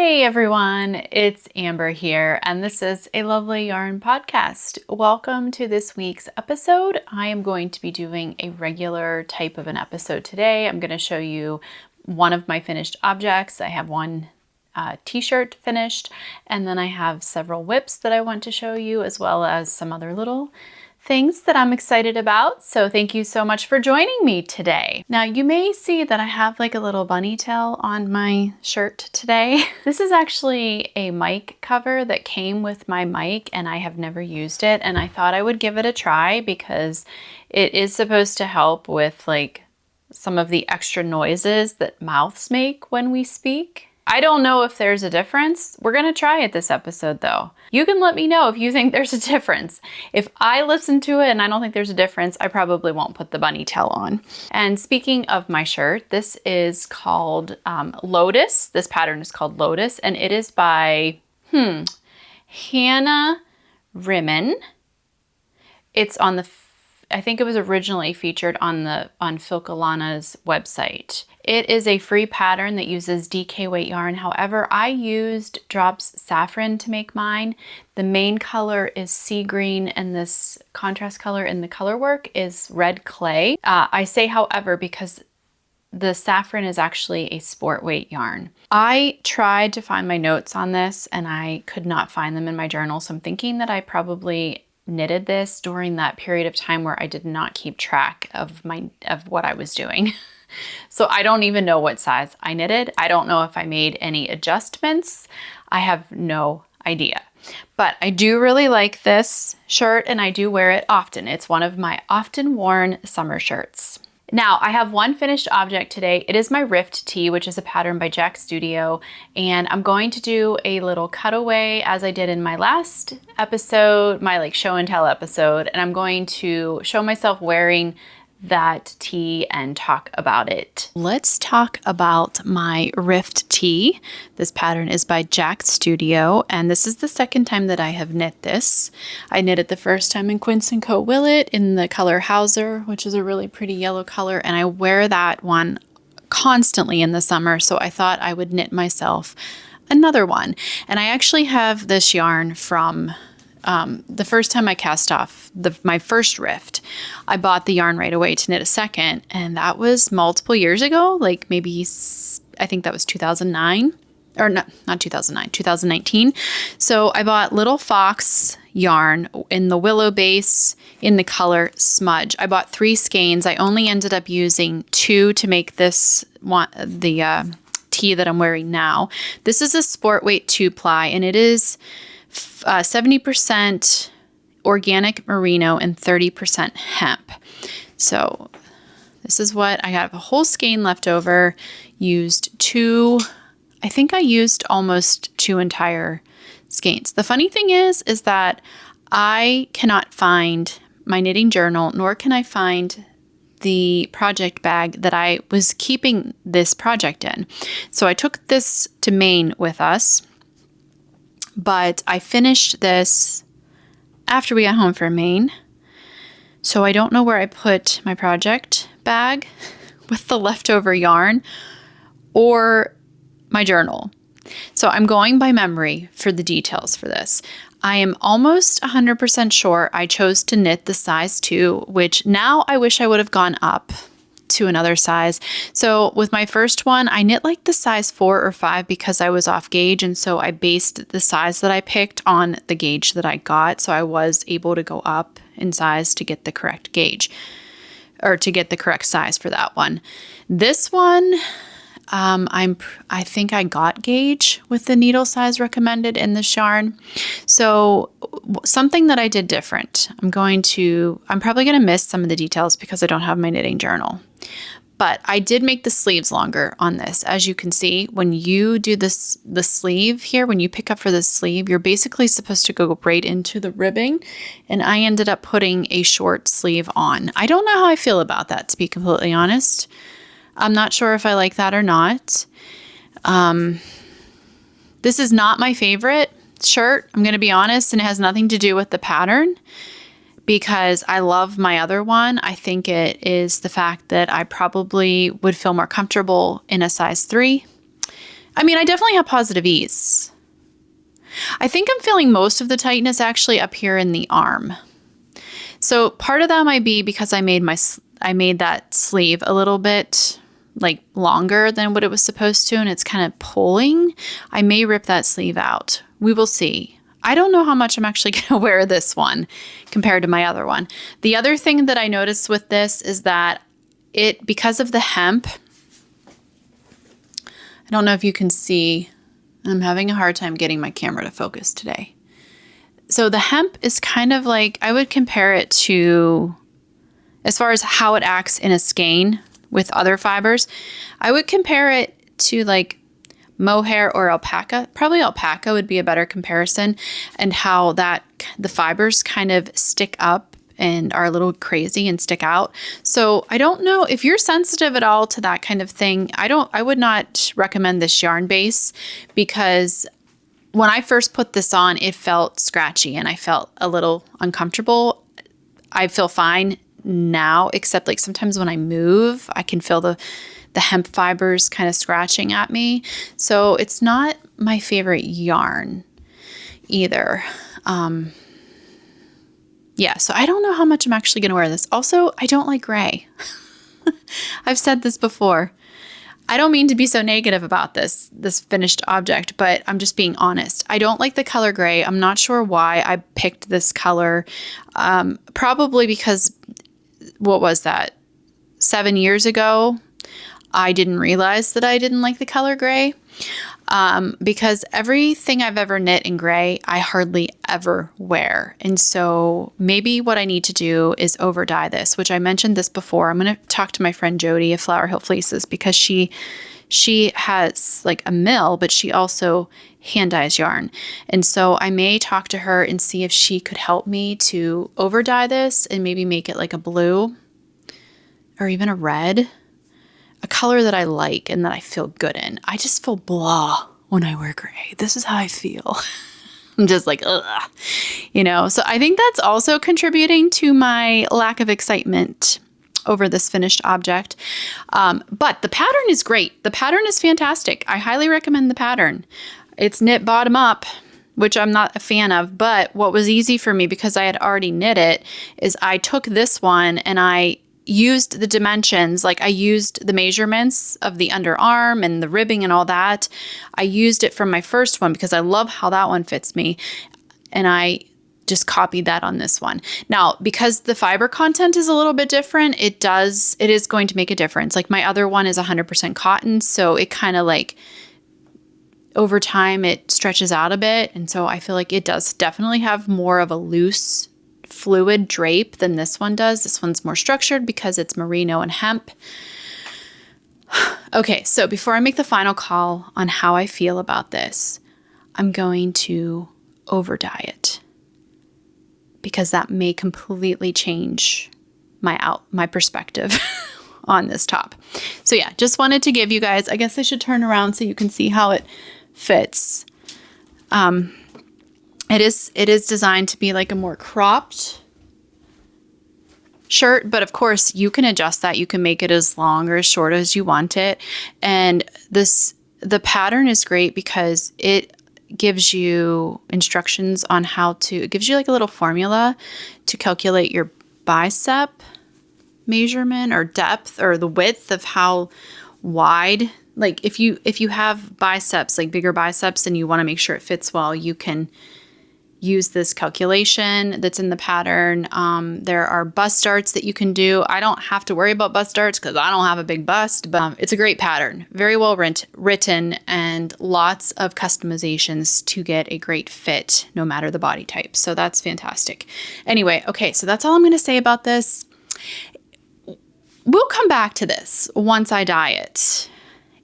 Hey everyone, it's Amber here, and this is a Lovely Yarn podcast. Welcome to this week's episode. I am going to be doing a regular type of an episode today. I'm going to show you one of my finished objects. I have one t-shirt finished, and then I have several whips that I want to show you, as well as some other little things that I'm excited about. So thank you so much for joining me today. Now you may see that I have like a little bunny tail on my shirt today. This is actually a mic cover that came with my mic and I have never used it, and I thought I would give it a try because it is supposed to help with like some of the extra noises that mouths make when we speak. I don't know if there's a difference. We're gonna try it this episode though. You can let me know if you think there's a difference. If I listen to it and I don't think there's a difference, I probably won't put the bunny tail on. And speaking of my shirt, this is called Lotus. This pattern is called Lotus, and it is by Hannah Rimmen. It's on the I think it was originally featured on Filkalana's website. It is a free pattern that uses DK weight yarn. However, I used Drops Safran to make mine. The main color is sea green, and this contrast color in the color work is red clay. I say however because the Safran is actually a sport weight yarn. I tried to find my notes on this and I could not find them in my journal, so I'm thinking that I probably knitted this during that period of time where I did not keep track of what I was doing. So I don't even know what size I knitted. I don't know if I made any adjustments. I have no idea. But I do really like this shirt and I do wear it often. It's one of my often worn summer shirts. Now, I have one finished object today. It is my Rift Tee, which is a pattern by Jack Studio, and I'm going to do a little cutaway as I did in my last episode, my like show and tell episode, and I'm going to show myself wearing that tee and talk about it. Let's talk about my Rift Tee. This pattern is by Jack Studio, and this is the second time that I have knit this. I knit it the first time in Quince & Co. Willet in the color Hauser, which is a really pretty yellow color, and I wear that one constantly in the summer, so I thought I would knit myself another one. And I actually have this yarn from the first time I cast off my first Rift. I bought the yarn right away to knit a second, and that was multiple years ago, like maybe, I think that was 2009, or not 2009, 2019. So I bought Little Fox yarn in the Willow base in the color Smudge. I bought 3 skeins. I only ended up using 2 to make this one, the tee that I'm wearing now. This is a sport weight 2-ply, and it is 70% organic merino and 30% hemp. So this is what I have, a whole skein left over. Used 2, I think I used almost 2 entire skeins. The funny thing is that I cannot find my knitting journal, nor can I find the project bag that I was keeping this project in. So I took this to Maine with us, but I finished this after we got home from Maine. So I don't know where I put my project bag with the leftover yarn or my journal. So I'm going by memory for the details for this. I am almost 100% sure I chose to knit the size 2, which now I wish I would have gone up to another size. So with my first one, I knit like the size 4 or 5 because I was off gauge, and so I based the size that I picked on the gauge that I got, so I was able to go up in size to get the correct gauge, or to get the correct size for that one. This one, I think I got gauge with the needle size recommended in this yarn. So something that I did different, I'm probably going to miss some of the details because I don't have my knitting journal. But I did make the sleeves longer on this. As you can see, when you do the sleeve here, when you pick up for the sleeve, you're basically supposed to go right into the ribbing. And I ended up putting a short sleeve on. I don't know how I feel about that, to be completely honest. I'm not sure if I like that or not. This is not my favorite shirt, I'm going to be honest, and it has nothing to do with the pattern because I love my other one. I think it is the fact that I probably would feel more comfortable in a size 3. I mean, I definitely have positive ease. I think I'm feeling most of the tightness actually up here in the arm. So part of that might be because I made that sleeve a little bit like longer than what it was supposed to, and it's kind of pulling. I may rip that sleeve out. We will see. I don't know how much I'm actually going to wear this one compared to my other one. The other thing that I noticed with this is that because of the hemp, I don't know if you can see, I'm having a hard time getting my camera to focus today. So the hemp is kind of like, I would compare it to, as far as how it acts in a skein with other fibers, I would compare it to like mohair or alpaca. Probably alpaca would be a better comparison, and how the fibers kind of stick up and are a little crazy and stick out. So I don't know if you're sensitive at all to that kind of thing. I would not recommend this yarn base, because when I first put this on, it felt scratchy and I felt a little uncomfortable. I feel fine now, except like sometimes when I move, I can feel the hemp fibers kind of scratching at me. So it's not my favorite yarn either. Yeah, so I don't know how much I'm actually going to wear this. Also, I don't like gray. I've said this before. I don't mean to be so negative about this finished object, but I'm just being honest. I don't like the color gray. I'm not sure why I picked this color. Probably because, what was that? 7 years ago, I didn't realize that I didn't like the color gray. Because everything I've ever knit in gray, I hardly ever wear. And so maybe what I need to do is over dye this, which I mentioned this before. I'm going to talk to my friend Jody of Flower Hill Fleeces, because she has like a mill, but she also hand dyes yarn. And so I may talk to her and see if she could help me to over dye this and maybe make it like a blue or even a red. A color that I like and that I feel good in. I just feel blah when I wear gray. This is how I feel. I'm just like, ugh, So I think that's also contributing to my lack of excitement over this finished object. But the pattern is great. The pattern is fantastic. I highly recommend the pattern. It's knit bottom up, which I'm not a fan of. But what was easy for me, because I had already knit it, is I took this one and I used the dimensions. Like I used the measurements of the underarm and the ribbing and all that. I used it from my first one because I love how that one fits me. And I just copied that on this one. Now, because the fiber content is a little bit different, it is going to make a difference. Like my other one is 100% cotton. So it kind of like over time it stretches out a bit. And so I feel like it does definitely have more of a loose fluid drape than this one does. This one's more structured because it's merino and hemp. Okay, so before I make the final call on how I feel about this, I'm going to over dye it, because that may completely change my perspective on this top. So yeah, just wanted to give you guys, I guess I should turn around so you can see how it fits. It is designed to be like a more cropped shirt, but of course you can adjust that. You can make it as long or as short as you want it. And the pattern is great because it gives you instructions on it gives you like a little formula to calculate your bicep measurement or depth or the width of how wide. Like if you have biceps, like bigger biceps, and you want to make sure it fits well, you can use this calculation that's in the pattern. There are bust darts that you can do. I don't have to worry about bust darts because I don't have a big bust, but it's a great pattern. Very well written and lots of customizations to get a great fit no matter the body type. So that's fantastic. Anyway, okay, so that's all I'm going to say about this. We'll come back to this once I dye it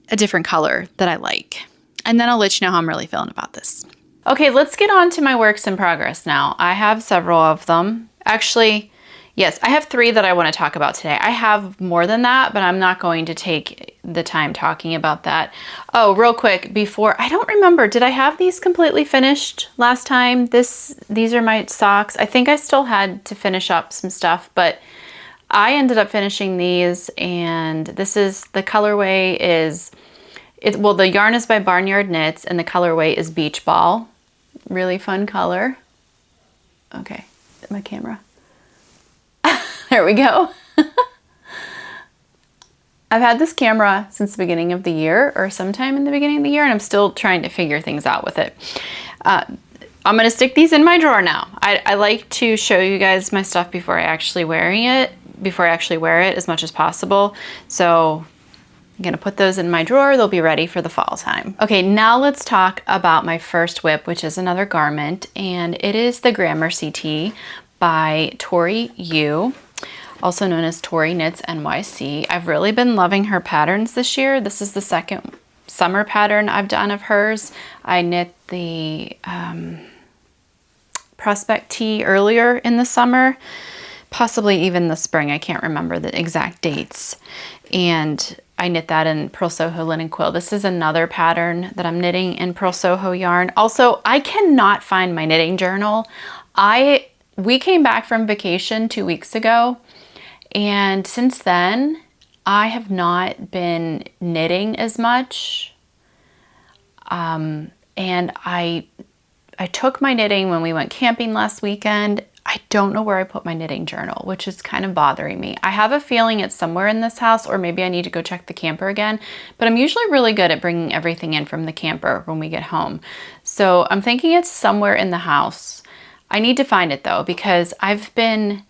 a different color that I like. And then I'll let you know how I'm really feeling about this. Okay, let's get on to my works in progress now. I have several of them. Actually, yes, I have 3 that I want to talk about today. I have more than that, but I'm not going to take the time talking about that. Oh, real quick, I don't remember, did I have these completely finished last time? These are my socks. I think I still had to finish up some stuff, but I ended up finishing these, and this is, the colorway is Well, the yarn is by Barnyard Knits and the colorway is Beach Ball. Really fun color. Okay, my camera. There we go. I've had this camera since the beginning of the year, or sometime in the beginning of the year, and I'm still trying to figure things out with it. I'm gonna stick these in my drawer now. I like to show you guys my stuff before I actually wear it as much as possible. So I'm gonna put those in my drawer. They'll be ready for the fall time. Okay, now let's talk about my first whip, which is another garment, and it is the Gramercy Tee by Tori Yu, also known as Tori Knits NYC. I've really been loving her patterns this year. This is the second summer pattern I've done of hers. I knit the Prospect Tee earlier in the summer, possibly even the spring. I can't remember the exact dates. And I knit that in Purl Soho linen quill. This is another pattern that I'm knitting in Purl Soho yarn. Also, I cannot find my knitting journal. We came back from vacation 2 weeks ago, and since then, I have not been knitting as much. And I took my knitting when we went camping last weekend. I don't know where I put my knitting journal, which is kind of bothering me. I have a feeling it's somewhere in this house, or maybe I need to go check the camper again, but I'm usually really good at bringing everything in from the camper when we get home. So I'm thinking it's somewhere in the house. I need to find it though, because I've been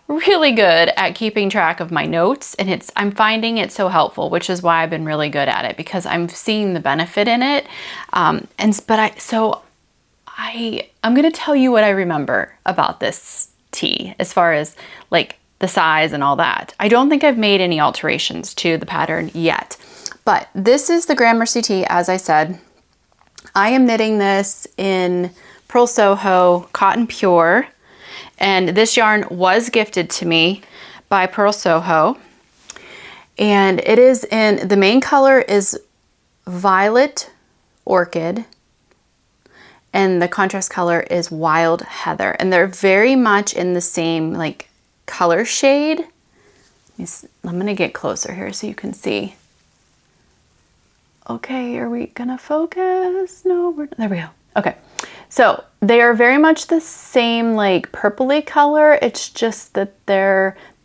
really good at keeping track of my notes, and I'm finding it so helpful, which is why I've been really good at it, because I'm seeing the benefit in it. I'm gonna tell you what I remember about this tee as far as like the size and all that. I don't think I've made any alterations to the pattern yet, but this is the Gramercy Tee, as I said. I am knitting this in Purl Soho Cotton Pure, and this yarn was gifted to me by Purl Soho, and it is the main color is Violet Orchid, and the contrast color is Wild Heather, and they're very much in the same like color shade. I'm gonna get closer here so you can see. Okay, are we gonna focus? No, there we go. Okay, so they are very much the same like purpley color. It's just that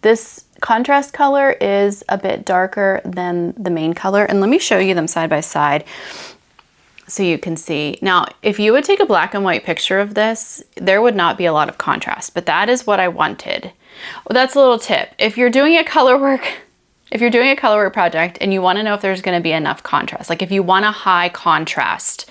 this contrast color is a bit darker than the main color. And let me show you them side by side so you can see. Now, if you would take a black and white picture of this, there would not be a lot of contrast, but that is what I wanted. Well, that's a little tip. If you're doing a color work project and you want to know if there's going to be enough contrast, like if you want a high contrast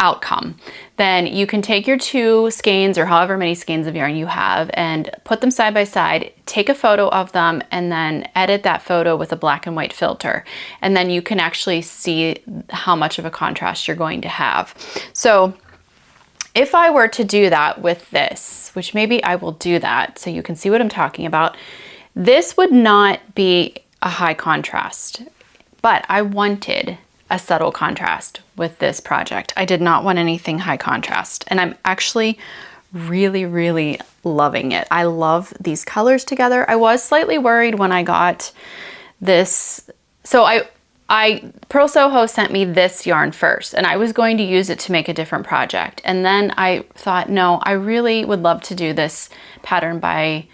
outcome, then you can take your 2 skeins or however many skeins of yarn you have and put them side by side, take a photo of them, and then edit that photo with a black and white filter. And then you can actually see how much of a contrast you're going to have. So if I were to do that with this, which maybe I will do that so you can see what I'm talking about, this would not be a high contrast, but I wanted a subtle contrast with this project. I did not want anything high contrast, and I'm actually really, really loving it. I love these colors together. I was slightly worried when I got this. So Purl Soho sent me this yarn first, and I was going to use it to make a different project. And then I thought, no, I really would love to do this pattern by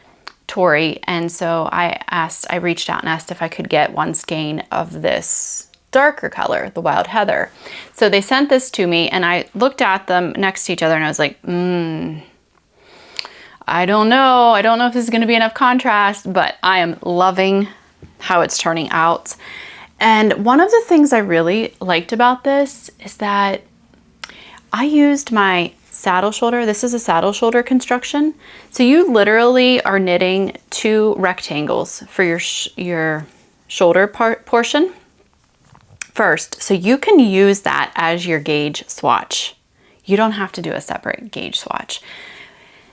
Tori. And so I reached out and asked if I could get 1 skein of this darker color, the Wild Heather. So they sent this to me, and I looked at them next to each other, and I was like, I don't know if this is going to be enough contrast, but I am loving how it's turning out. And one of the things I really liked about this is that I used my saddle shoulder. This is a saddle shoulder construction. So you literally are knitting 2 rectangles for your shoulder portion first. So you can use that as your gauge swatch. You don't have to do a separate gauge swatch.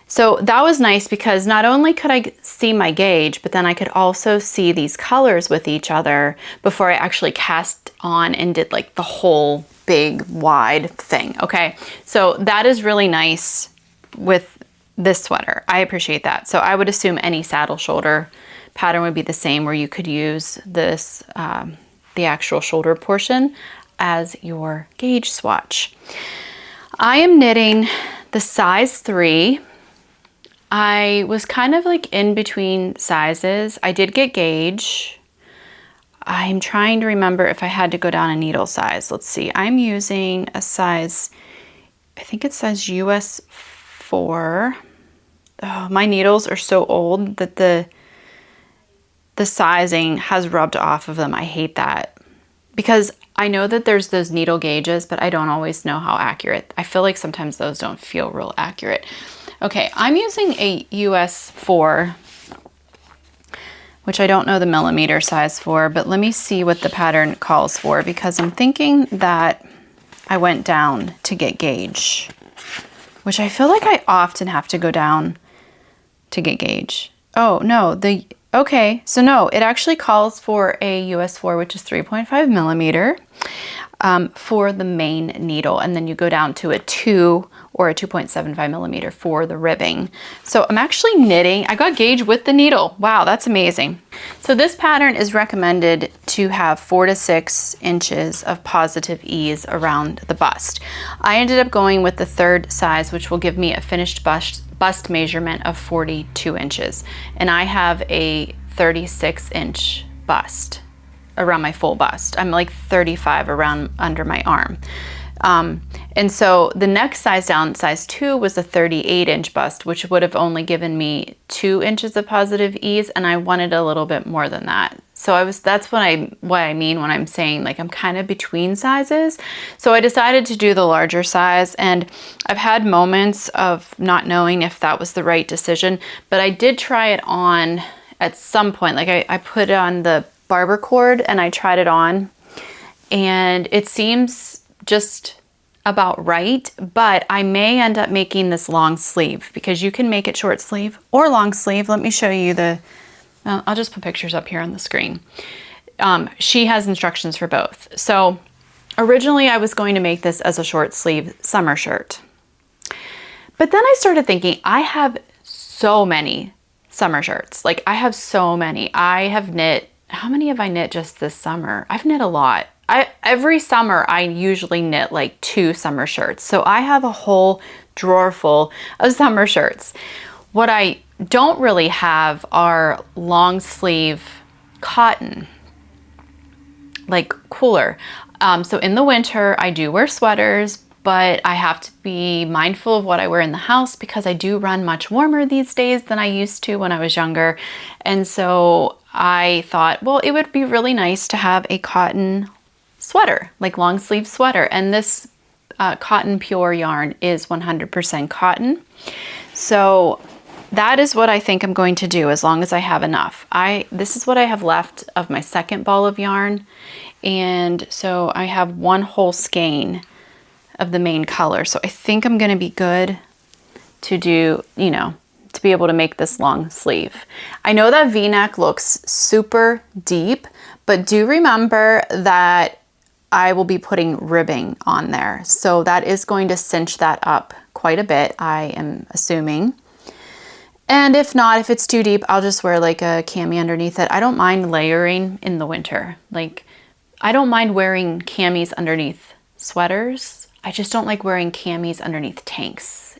So that was nice because not only could I see my gauge, but then I could also see these colors with each other before I actually cast on and did like the whole big wide thing. Okay, so that is really nice with this sweater. I appreciate that. So I would assume any saddle shoulder pattern would be the same, where you could use this the actual shoulder portion as your gauge swatch. I am knitting the size 3. I was kind of like in between sizes. I did get gauge. I'm trying to remember if I had to go down a needle size. Let's see. I'm using a size, I think it says US 4. Oh, my needles are so old that the sizing has rubbed off of them. I hate that because I know that there's those needle gauges, but I don't always know how accurate. I feel like sometimes those don't feel real accurate. Okay, I'm using a US 4, which I don't know the millimeter size for, but let me see what the pattern calls for because I'm thinking that I went down to get gauge, which I feel like I often have to go down to get gauge. Oh, no, okay, so no, it actually calls for a US 4, which is 3.5 millimeter for the main needle, and then you go down to a 2 or a 2.75 millimeter for the ribbing. So I'm actually knitting, I got gauge with the needle. Wow, that's amazing. So this pattern is recommended to have 4 to 6 inches of positive ease around the bust. I ended up going with the 3rd size, which will give me a finished bust measurement of 42 inches. And I have a 36-inch bust around my full bust. I'm like 35 around under my arm. And so the next size down, size 2, was a 38-inch bust, which would have only given me 2 inches of positive ease, and I wanted a little bit more than that. So that's what I mean when I'm saying like I'm kind of between sizes. So I decided to do the larger size, and I've had moments of not knowing if that was the right decision, but I did try it on at some point. Like I put on the barber cord and I tried it on, and it seems just about right, but I may end up making this long sleeve because you can make it short sleeve or long sleeve. Let me show you I'll just put pictures up here on the screen. She has instructions for both. So originally I was going to make this as a short sleeve summer shirt, but then I started thinking I have so many summer shirts. Like I have so many. I have knit, how many have I knit just this summer? I've knit a lot. Every summer I usually knit like 2 summer shirts. So I have a whole drawer full of summer shirts. What I don't really have are long sleeve cotton, like cooler. So in the winter I do wear sweaters, but I have to be mindful of what I wear in the house because I do run much warmer these days than I used to when I was younger. And so I thought, well, it would be really nice to have a cotton sweater, like long sleeve sweater. And this cotton pure yarn is 100% cotton. So that is what I think I'm going to do as long as I have enough. This is what I have left of my second ball of yarn. And so I have 1 whole skein of the main color. So I think I'm going to be good to do, to be able to make this long sleeve. I know that V-neck looks super deep, but do remember that I will be putting ribbing on there. So that is going to cinch that up quite a bit, I am assuming. And if not, if it's too deep, I'll just wear like a cami underneath it. I don't mind layering in the winter. Like I don't mind wearing camis underneath sweaters. I just don't like wearing camis underneath tanks.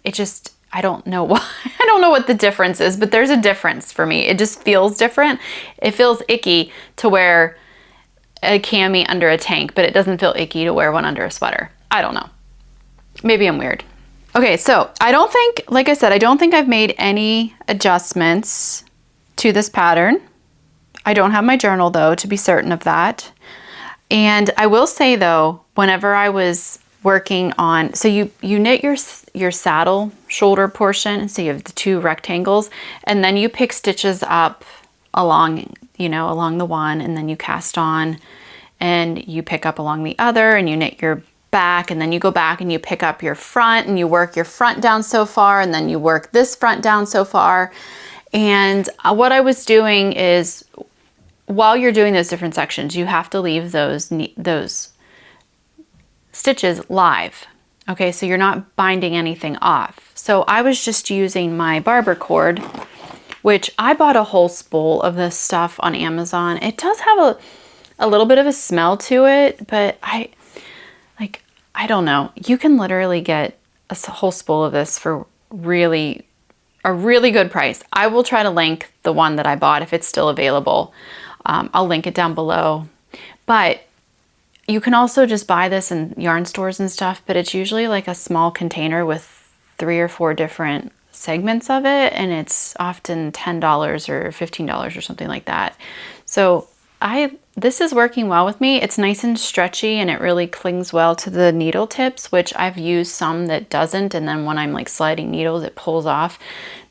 I don't know why. I don't know what the difference is, but there's a difference for me. It just feels different. It feels icky to wear a cami under a tank, but it doesn't feel icky to wear one under a sweater. I don't know. Maybe I'm weird. Okay, so like I said, I don't think I've made any adjustments to this pattern. I don't have my journal though, to be certain of that. And I will say though, whenever I was working on, so you knit your saddle shoulder portion, so you have the 2 rectangles, and then you pick stitches up along the one, and then you cast on and you pick up along the other, and you knit your back, and then you go back and you pick up your front and you work your front down so far, and then you work this front down so far. And what I was doing is, while you're doing those different sections, you have to leave those stitches live. Okay, so you're not binding anything off. So I was just using my barber cord, which I bought a whole spool of this stuff on Amazon. It does have a little bit of a smell to it, but I don't know. You can literally get a whole spool of this for a really good price. I will try to link the one that I bought if it's still available. I'll link it down below. But you can also just buy this in yarn stores and stuff, but it's usually like a small container with 3 or 4 different segments of it, and it's often $10 or $15 or something like that. So this is working well with me. It's nice and stretchy, and it really clings well to the needle tips, which I've used some that doesn't, and then when I'm like sliding needles, it pulls off.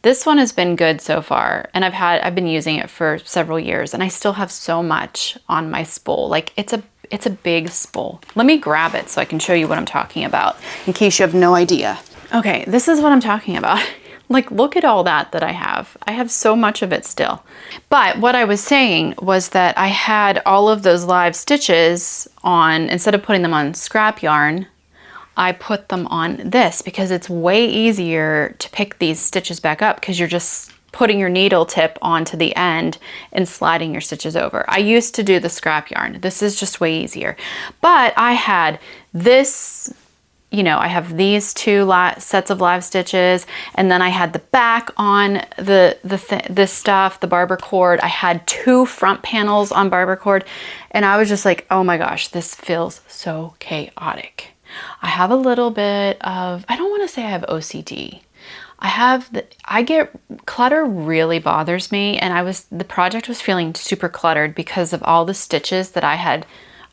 This one has been good so far, and I've been using it for several years, and I still have so much on my spool. Like it's a big spool. Let me grab it so I can show you what I'm talking about in case you have no idea. Okay, this is what I'm talking about. Like, look at all that I have. I have so much of it still. But what I was saying was that I had all of those live stitches on, instead of putting them on scrap yarn, I put them on this because it's way easier to pick these stitches back up because you're just putting your needle tip onto the end and sliding your stitches over. I used to do the scrap yarn. This is just way easier. But I had this, you know, I have these 2 sets of live stitches, and then I had the back on this stuff, the barber cord. I had 2 front panels on barber cord, and I was just like, oh my gosh, this feels so chaotic. I have a little bit of, I don't want to say I have OCD. Clutter really bothers me, and the project was feeling super cluttered because of all the stitches that I had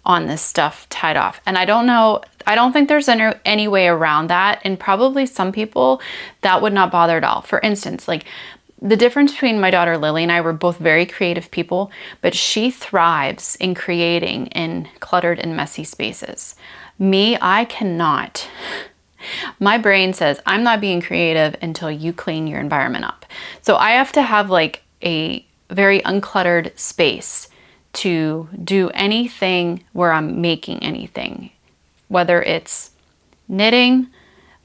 on this stuff tied off. And I don't think there's any way around that. And probably some people that would not bother at all. For instance, like the difference between my daughter Lily and I, were both very creative people, but she thrives in creating in cluttered and messy spaces. Me, I cannot. My brain says, I'm not being creative until you clean your environment up. So I have to have like a very uncluttered space to do anything where I'm making anything, whether it's knitting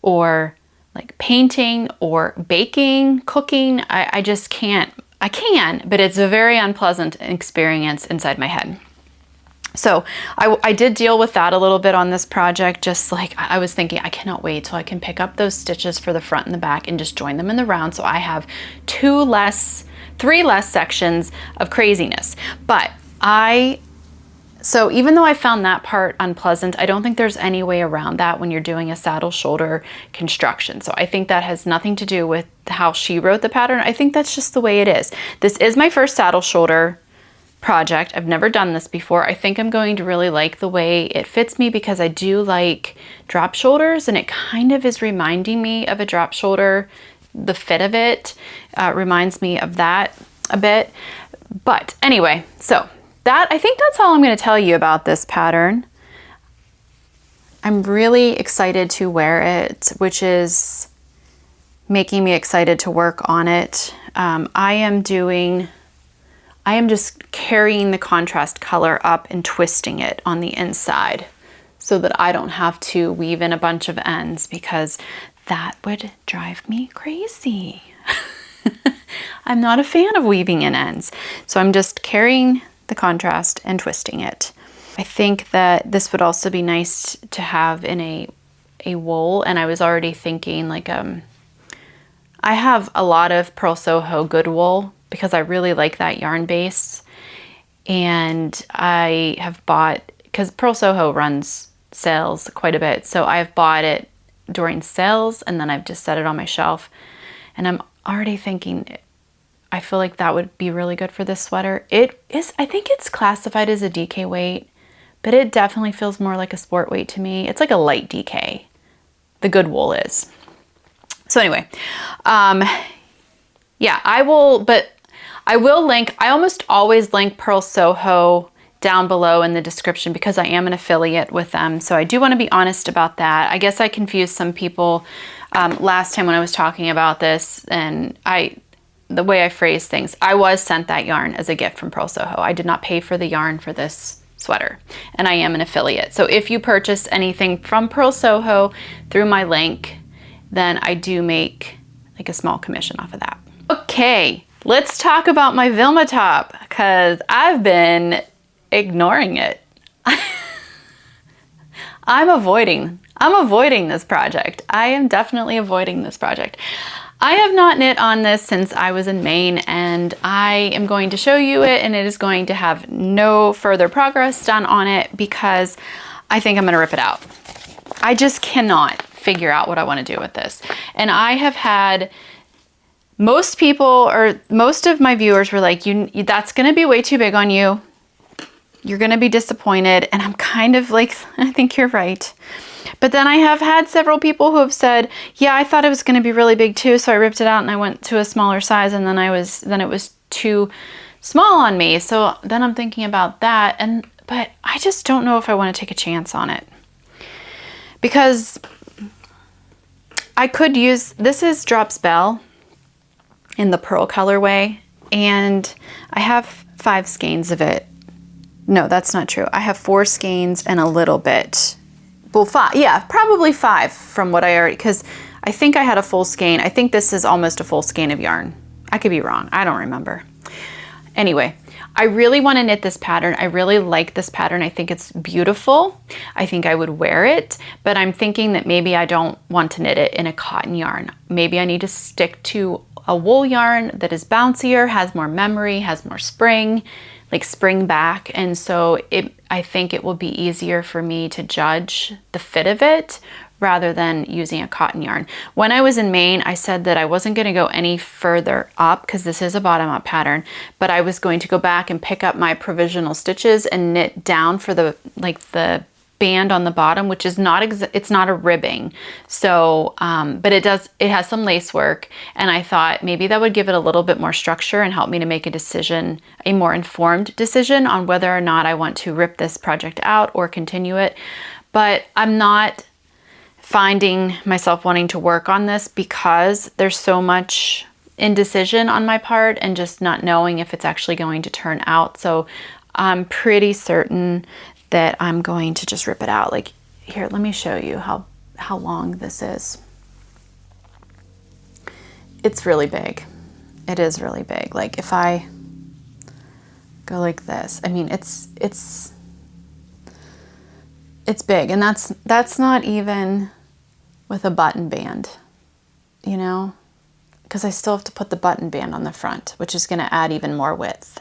or like painting or baking, cooking. I just can't. I can, but it's a very unpleasant experience inside my head. So I did deal with that a little bit on this project. Just like I was thinking, I cannot wait till I can pick up those stitches for the front and the back and just join them in the round. So I have 3 less sections of craziness. But so even though I found that part unpleasant, I don't think there's any way around that when you're doing a saddle shoulder construction. So I think that has nothing to do with how she wrote the pattern. I think that's just the way it is. This is my first saddle shoulder project. I've never done this before. I think I'm going to really like the way it fits me because I do like drop shoulders, and it kind of is reminding me of a drop shoulder. The fit of it reminds me of that a bit. But anyway, so I think that's all I'm going to tell you about this pattern. I'm really excited to wear it, which is making me excited to work on it. I am just carrying the contrast color up and twisting it on the inside so that I don't have to weave in a bunch of ends, because that would drive me crazy. I'm not a fan of weaving in ends. So I'm just carrying the contrast and twisting it. I think that this would also be nice to have in a wool, and I was already thinking like I have a lot of Purl Soho good wool because I really like that yarn base, and I have bought, because Purl Soho runs sales quite a bit, so I've bought it during sales and then I've just set it on my shelf, and I'm already thinking I feel like that would be really good for this sweater. It is, I think it's classified as a DK weight, but it definitely feels more like a sport weight to me. It's like a light DK, the good wool is. So anyway, yeah, I will link, I almost always link Purl Soho down below in the description because I am an affiliate with them. So I do want to be honest about that. I guess I confused some people last time when I was talking about this, and the way I phrased things, I was sent that yarn as a gift from Purl Soho. I did not pay for the yarn for this sweater, and I am an affiliate. So if you purchase anything from Purl Soho through my link, then I do make like a small commission off of that. Okay, let's talk about my Vilma top, because I've been ignoring it. I'm avoiding this project. I am definitely avoiding this project. I have not knit on this since I was in Maine, and I am going to show you it, and it is going to have no further progress done on it because I think I'm gonna rip it out. I just cannot figure out what I want to do with this. And I have had most people, or most of my viewers were like, that's gonna be way too big on you. You're gonna be disappointed. And I'm kind of like, I think you're right. But then I have had several people who have said, yeah, I thought it was gonna be really big too, so I ripped it out and I went to a smaller size, and then it was too small on me. So then I'm thinking about that, but I just don't know if I want to take a chance on it. Because I could use, this is Drops Belle in the Purl colorway, and I have 5 skeins of it. No, that's not true. I have 4 skeins and a little bit. Well, 5, yeah, probably 5 from what I already, because I think I had a full skein. I think this is almost a full skein of yarn. I could be wrong, I don't remember. Anyway, I really want to knit this pattern. I really like this pattern. I think it's beautiful. I think I would wear it, but I'm thinking that maybe I don't want to knit it in a cotton yarn. Maybe I need to stick to a wool yarn that is bouncier, has more memory, has more spring, like spring back. And so I think it will be easier for me to judge the fit of it rather than using a cotton yarn. When I was in Maine, I said that I wasn't going to go any further up because this is a bottom up pattern, but I was going to go back and pick up my provisional stitches and knit down for the band on the bottom, which is not, it's not a ribbing. So, but it has some lace work, and I thought maybe that would give it a little bit more structure and help me to make a decision, a more informed decision on whether or not I want to rip this project out or continue it. But I'm not finding myself wanting to work on this because there's so much indecision on my part and just not knowing if it's actually going to turn out. So I'm pretty certain that I'm going to just rip it out. Like, here, let me show you how long this is. It's really big. It is really big. Like if I go like this, I mean, it's big, and that's not even with a button band, you know, because I still have to put the button band on the front, which is going to add even more width.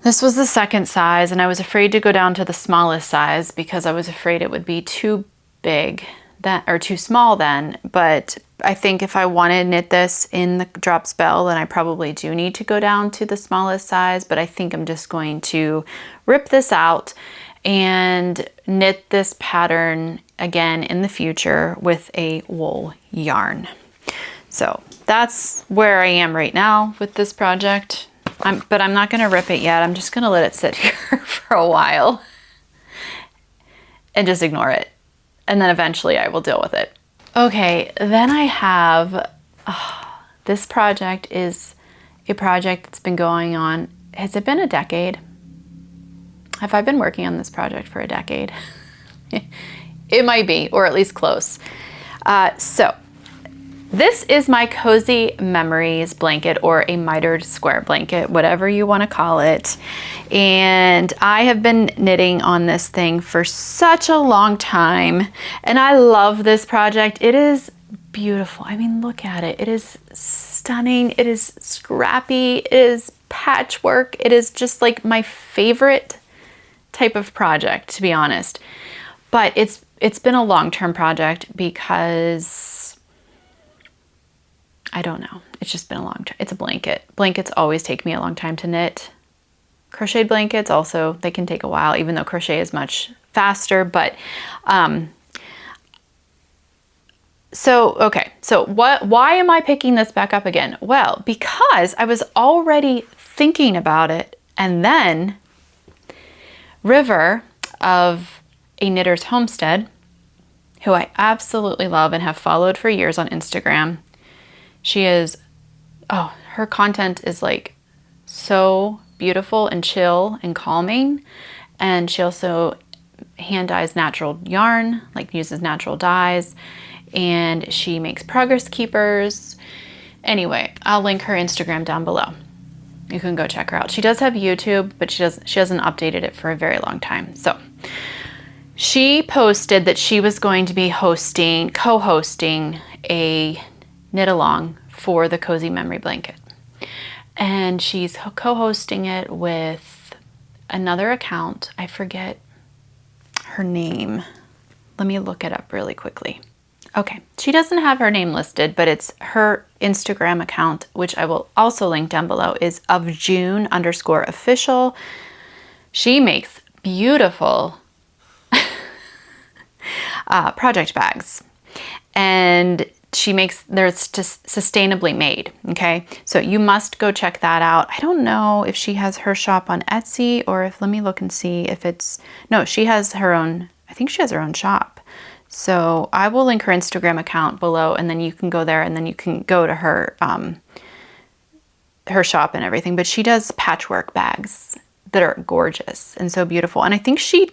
This was the second size, and I was afraid to go down to the smallest size because I was afraid it would be too big then, or too small then. But I think if I want to knit this in the Drops Belle, then I probably do need to go down to the smallest size. But I think I'm just going to rip this out and knit this pattern again in the future with a wool yarn. So that's where I am right now with this project. But I'm not going to rip it yet. I'm just going to let it sit here for a while and just ignore it. And then eventually I will deal with it. Okay, then I have, this project is a project that's been going on. Has it been a decade? Have I been working on this project for a decade? It might be, or at least close. So this is my Cozy Memories blanket, or a mitered square blanket, whatever you want to call it. And I have been knitting on this thing for such a long time, and I love this project. It is beautiful. I mean, look at it. It is stunning. It is scrappy. It is patchwork. It is just like my favorite type of project, to be honest. But it's been a long-term project because I don't know. It's just been a long time. It's a blanket. Blankets always take me a long time to knit. Crocheted blankets also, they can take a while, even though crochet is much faster. But okay. So why am I picking this back up again? Well, because I was already thinking about it, and then River of A Knitter's Homestead, who I absolutely love and have followed for years on Instagram. She is, her content is like so beautiful and chill and calming. And she also hand dyes natural yarn, like uses natural dyes. And she makes progress keepers. Anyway, I'll link her Instagram down below. you can go check her out. She does have YouTube, but she hasn't updated it for a very long time. So she posted that she was going to be co-hosting a knit along for the Cozy Memory Blanket. And she's co-hosting it with another account. I forget her name. Let me look it up really quickly. Okay, she doesn't have her name listed, but it's her Instagram account, which I will also link down below, is ofjune_official. She makes beautiful project bags, and they're sustainably made. Okay, so you must go check that out. I don't know if she has her shop on Etsy, or if, let me look and see if it's, no, she has her own, I think she has her own shop. So I will link her Instagram account below, and then you can go there, and then you can go to her her shop and everything. But she does patchwork bags that are gorgeous and so beautiful. And I think she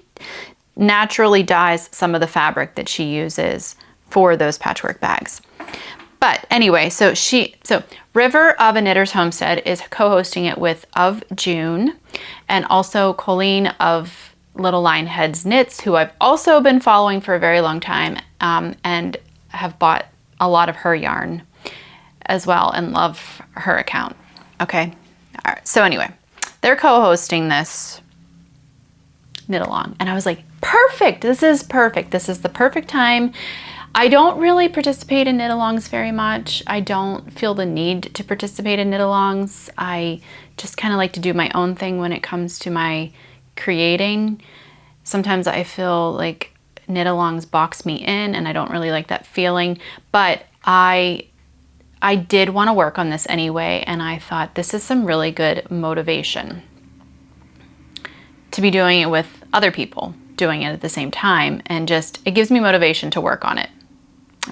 naturally dyes some of the fabric that she uses for those patchwork bags. But anyway, so River of a Knitter's Homestead is co-hosting it with Of June, and also Colleen of Little Lionhead's Knits, who I've also been following for a very long time, and have bought a lot of her yarn as well and love her account. Okay, all right. So anyway, they're co-hosting this knit along, and I was like, perfect. This is perfect. This is the perfect time. I don't really participate in knit alongs very much. I don't feel the need to participate in knit alongs. I just kind of like to do my own thing when it comes to my creating. Sometimes I feel like knit alongs box me in, and I don't really like that feeling, but I did want to work on this anyway, and I thought this is some really good motivation to be doing it with other people doing it at the same time, and just it gives me motivation to work on it.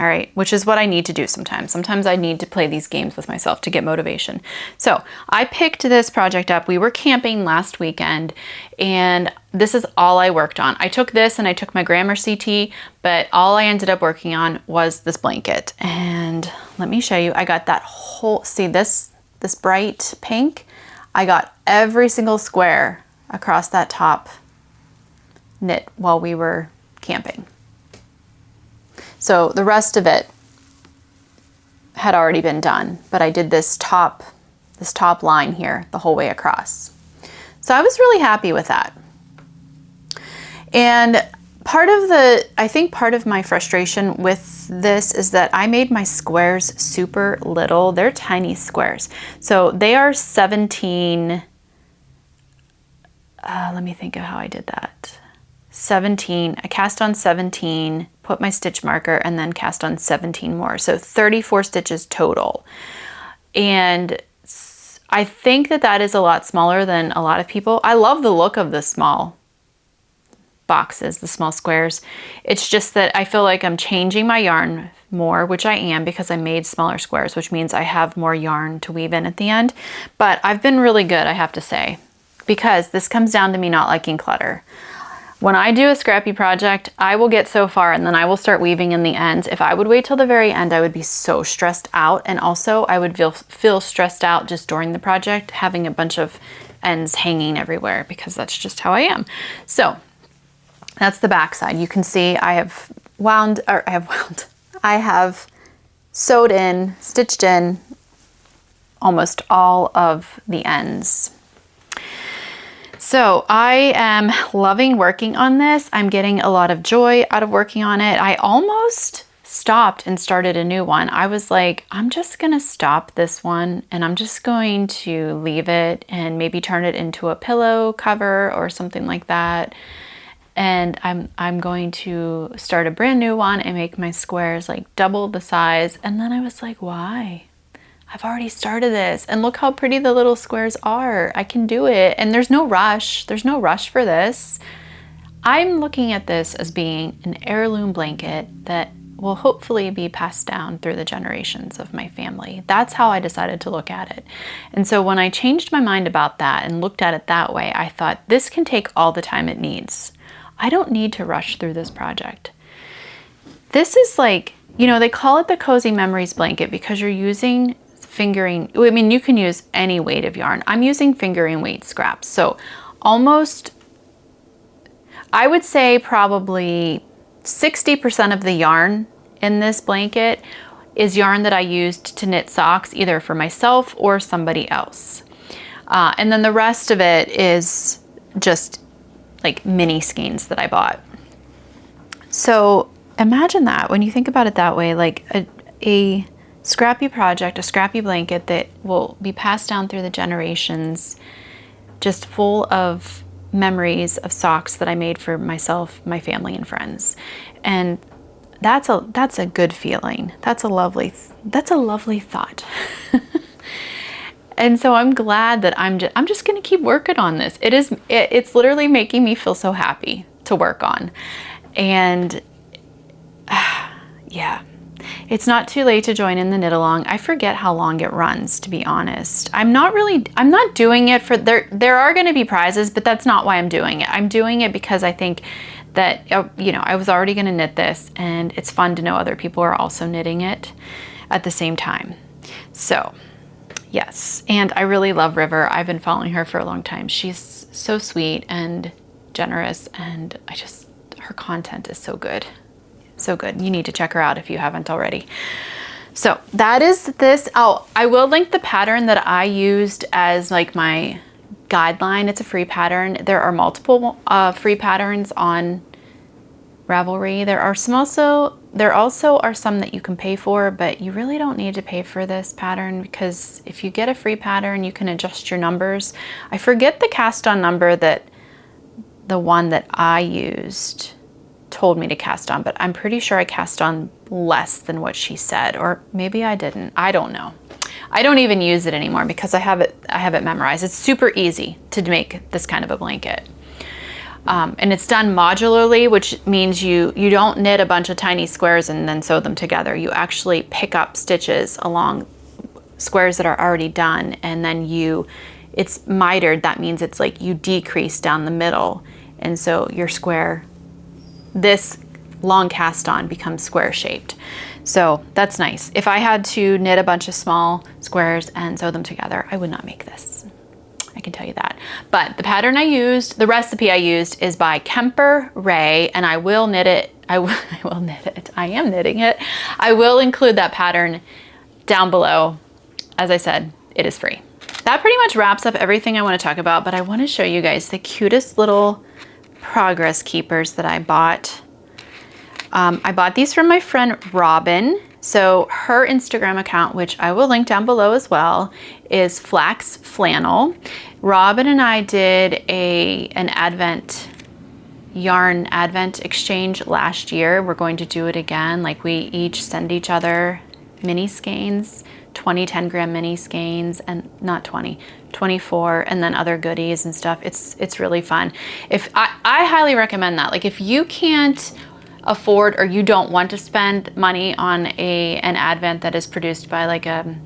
All right, which is what I need to do sometimes. Sometimes I need to play these games with myself to get motivation. So I picked this project up. We were camping last weekend, and this is all I worked on. I took this and I took my Gramercy Tee, but all I ended up working on was this blanket. And let me show you, I got that whole, see this bright pink? I got every single square across that top knit while we were camping. So the rest of it had already been done, but I did this top line here the whole way across. So I was really happy with that. And I think part of my frustration with this is that I made my squares super little. They're tiny squares. So they are 17, let me think of how I did that. 17, I cast on 17, put my stitch marker, and then cast on 17 more. So 34 stitches total. And I think that is a lot smaller than a lot of people. I love the look of the small boxes, the small squares. It's just that I feel like I'm changing my yarn more, which I am because I made smaller squares, which means I have more yarn to weave in at the end. But I've been really good, I have to say, because this comes down to me not liking clutter. When I do a scrappy project, I will get so far and then I will start weaving in the ends. If I would wait till the very end, I would be so stressed out. And also I would feel stressed out just during the project, having a bunch of ends hanging everywhere, because that's just how I am. So that's the back side. You can see I have sewed in, stitched in almost all of the ends. So I am loving working on this. I'm getting a lot of joy out of working on it. I almost stopped and started a new one. I was like, I'm just gonna stop this one and I'm just going to leave it and maybe turn it into a pillow cover or something like that. And I'm going to start a brand new one and make my squares like double the size. And then I was like, why? I've already started this and look how pretty the little squares are. I can do it. And there's no rush. There's no rush for this. I'm looking at this as being an heirloom blanket that will hopefully be passed down through the generations of my family. That's how I decided to look at it. And so when I changed my mind about that and looked at it that way, I thought this can take all the time it needs. I don't need to rush through this project. This is like, you know, they call it the Cozy Memories blanket because you're using fingering, I mean, you can use any weight of yarn. I'm using fingering weight scraps. So almost, I would say probably 60% of the yarn in this blanket is yarn that I used to knit socks, either for myself or somebody else. And then the rest of it is just like mini skeins that I bought. So imagine that when you think about it that way, like a scrappy project, a scrappy blanket that will be passed down through the generations, just full of memories of socks that I made for myself, my family, and friends. And that's a good feeling. That's a lovely thought. And so I'm glad that I'm just going to keep working on this. It's literally making me feel so happy to work on. And yeah, it's not too late to join in the knit along. I forget how long it runs, to be honest. I'm not doing it for, there are going to be prizes, but that's not why I'm doing it. I'm doing it because I think that, you know, I was already going to knit this, and it's fun to know other people are also knitting it at the same time. So yes, and I really love River. I've been following her for a long time. She's so sweet and generous, and her content is so good. So good. You need to check her out if you haven't already. So that is this. Oh, I will link the pattern that I used as like my guideline. It's a free pattern. There are multiple free patterns on Ravelry. There also are some that you can pay for, but you really don't need to pay for this pattern, because if you get a free pattern, you can adjust your numbers. I forget the cast on number that the one that I used told me to cast on, but I'm pretty sure I cast on less than what she said, or maybe I didn't. I don't know. I don't even use it anymore because I have it memorized. It's super easy to make this kind of a blanket. And it's done modularly, which means you don't knit a bunch of tiny squares and then sew them together. You actually pick up stitches along squares that are already done, and then it's mitered. That means it's like you decrease down the middle, and so your square, this long cast on, becomes square shaped. So that's nice. If I had to knit a bunch of small squares and sew them together, I would not make this. I can tell you that. But the pattern I used, the recipe I used, is by Kemper Ray, and I will knit it. I will knit it. I am knitting it. I will include that pattern down below. As I said, it is free. That pretty much wraps up everything I want to talk about, but I want to show you guys the cutest little progress keepers that I bought. I bought these from my friend Robin. So her Instagram account, which I will link down below as well, is Flax Flannel. Robin and I did an yarn advent exchange last year. We're going to do it again. Like, we each send each other mini skeins, 20 10-gram mini skeins, and not 20, 24, and then other goodies and stuff. It's really fun. I highly recommend that. Like, if you can't afford, or you don't want to spend money on an advent that is produced by like a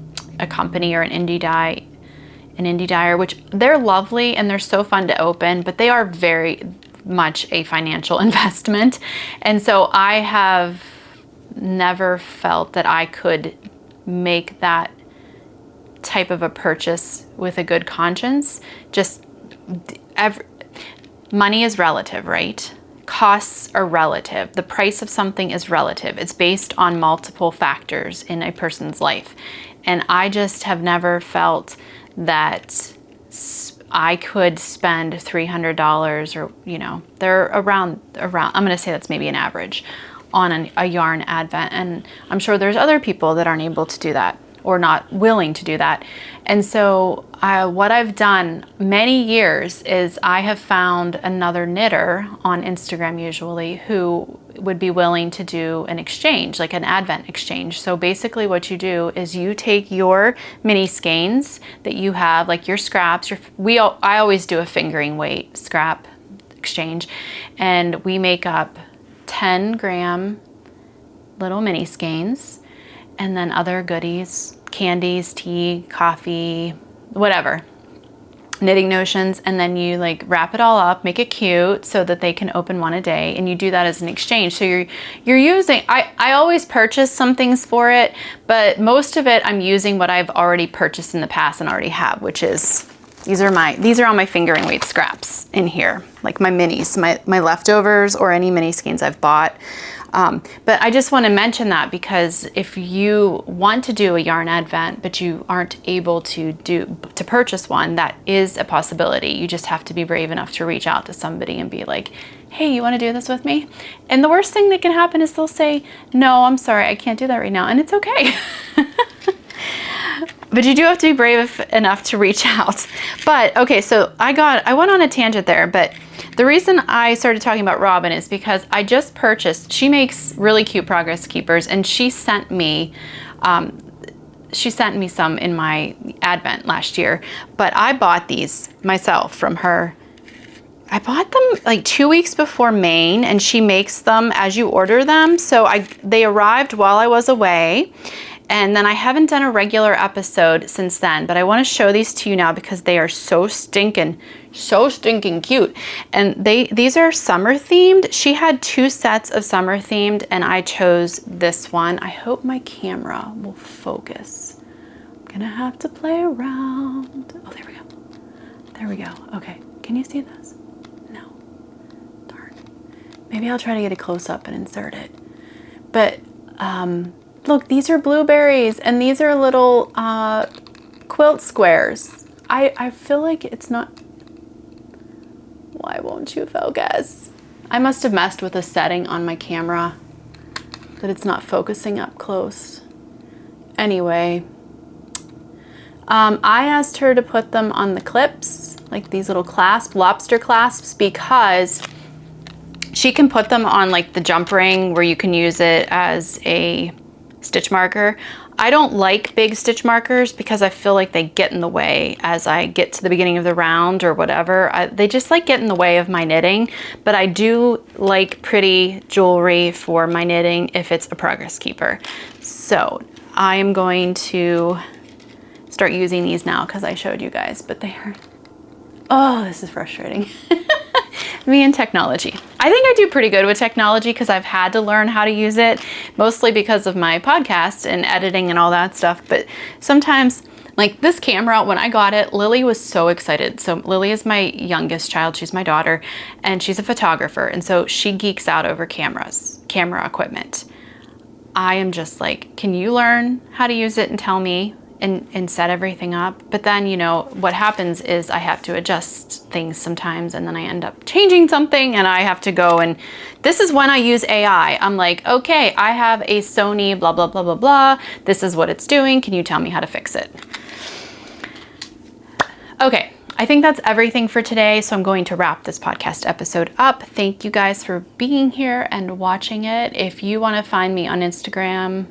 company or an indie dyer, which they're lovely and they're so fun to open, but they are very much a financial investment. And so I have never felt that I could make that type of a purchase with a good conscience. Money is relative, right? Costs are relative. The price of something is relative. It's based on multiple factors in a person's life. And I just have never felt that I could spend $300, or, you know, they're around, I'm going to say that's maybe an average on a yarn advent. And I'm sure there's other people that aren't able to do that, or not willing to do that. And so what I've done many years is I have found another knitter on Instagram usually who would be willing to do an exchange, like an advent exchange. So basically what you do is you take your mini skeins that you have, like your scraps, I always do a fingering weight scrap exchange, and we make up 10-gram little mini skeins, and then other goodies, candies, tea, coffee, whatever. knitting notions, and then you like wrap it all up, make it cute so that they can open one a day, and you do that as an exchange. So you're using, I always purchase some things for it, but most of it I'm using what I've already purchased in the past and already have, which is, these are all my fingering weight scraps in here, like my minis, my leftovers, or any mini skeins I've bought. But I just want to mention that because if you want to do a yarn advent, but you aren't able to purchase one, that is a possibility. You just have to be brave enough to reach out to somebody and be like, hey, you want to do this with me? And the worst thing that can happen is they'll say, no, I'm sorry, I can't do that right now. And it's okay. But you do have to be brave enough to reach out. But okay, so I went on a tangent there, but the reason I started talking about Robin is because I just purchased, she makes really cute progress keepers, and she sent me some in my advent last year, but I bought these myself from her. I bought them like 2 weeks before Maine, and she makes them as you order them. So they arrived while I was away. And then I haven't done a regular episode since then, but I want to show these to you now because they are so stinking cute. And these are summer themed. She had 2 sets of summer themed, and I chose this one. I hope my camera will focus. I'm gonna have to play around. Oh, there we go. There we go. Okay, can you see this? No. Darn. Maybe I'll try to get a close up and insert it. But, look, these are blueberries, and these are little quilt squares. I feel like it's not... Why won't you focus? I must have messed with a setting on my camera that it's not focusing up close. Anyway, I asked her to put them on the clips, like these little lobster clasps, because she can put them on like the jump ring where you can use it as a stitch marker. I don't like big stitch markers because I feel like they get in the way as I get to the beginning of the round or whatever. They just like get in the way of my knitting, but I do like pretty jewelry for my knitting if it's a progress keeper. So I am going to start using these now because I showed you guys, but they are, oh, this is frustrating. Me and technology. I think I do pretty good with technology because I've had to learn how to use it, mostly because of my podcast and editing and all that stuff. But sometimes, like this camera, when I got it, Lily was so excited. So Lily is my youngest child. She's my daughter, and she's a photographer. And so she geeks out over camera equipment. I am just like, can you learn how to use it and tell me? And set everything up. But then, you know, what happens is I have to adjust things sometimes, and then I end up changing something, and I have to go, and this is when I use AI. I'm like, okay, I have a Sony blah, blah, blah, blah, blah. This is what it's doing. Can you tell me how to fix it? Okay, I think that's everything for today. So I'm going to wrap this podcast episode up. Thank you guys for being here and watching it. If you want to find me on Instagram,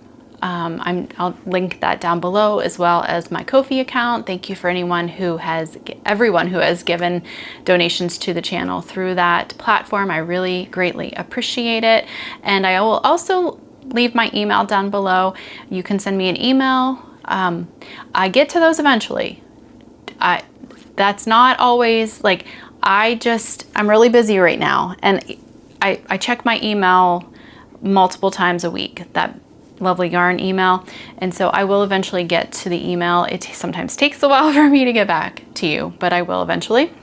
I'll link that down below, as well as my Ko-fi account. Thank you for everyone who has given donations to the channel through that platform. I really greatly appreciate it. And I will also leave my email down below. You can send me an email. I get to those eventually. That's not always like, I'm really busy right now. And I check my email multiple times a week, that lovely yarn email, and so I will eventually get to the email. It sometimes takes a while for me to get back to you, but I will eventually.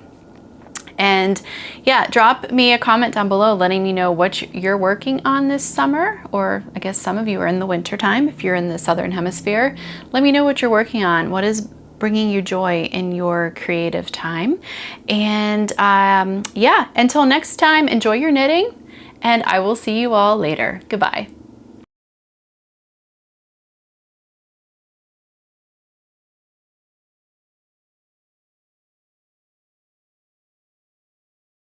And yeah, drop me a comment down below letting me know what you're working on this summer, or I guess some of you are in the winter time if you're in the southern hemisphere. Let me know what you're working on. What is bringing you joy in your creative time? And yeah, until next time, enjoy your knitting, and I will see you all later. Goodbye.